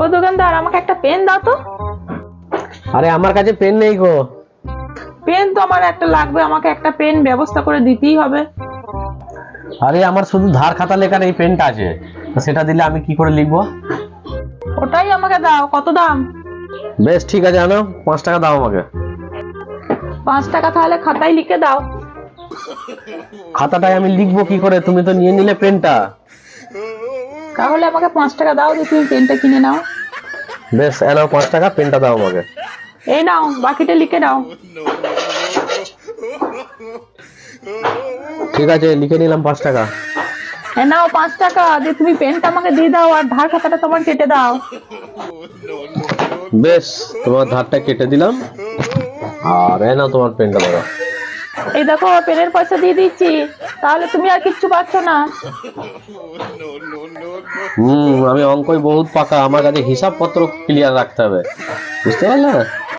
ও দোকানদার, আমাকে একটা পেন দাও তো। আরে আমার কাছে পেন নেই গো। পেন তো আমার একটা লাগবে, আমাকে একটা পেন ব্যবস্থা করে দিতেই হবে। আরে আমার শুধু ধার খাতা লেখার এই পেনটা আছে, তো সেটা দিলে আমি কি করে লিখবো? ওটাই আমাকে দাও। কত দাম? বেশ ঠিক আছে, আনো 5 টাকা দাও আমাকে। 5 টাকা? তাহলে খাতায় লিখে দাও। খাতাটায় আমি লিখবো কি করে? তুমি তো নিয়ে নিলে পেনটা। তাহলে আমাকে 5 টাকা দাও, দিয়ে তুমি পেনটা কিনে নাও। বেশ, এনাও 5 টাকা, পেনটা দাও আমাকে। এই নাও, বাকিটা লিখে দাও। ঠিক আছে, লিখে নিলাম 5 টাকা। এই নাও 5 টাকা, দিয়ে তুমি পেনটা আমাকে দিয়ে দাও, আর ধার খাতাটা তোমার কেটে দাও। বেশ, তোমার ধারটা কেটে দিলাম, আর এনাও তোমার পেনটা দাও। এই দেখো, পেনের পয়সা দিয়ে দিচ্ছি, তাহলে তুমি আর কিচ্ছু পাচ্ছ না। আমি অঙ্কই বহুত পাকা, আমার কাছে হিসাব পত্র ক্লিয়ার রাখতে হবে, বুঝতে পারলে?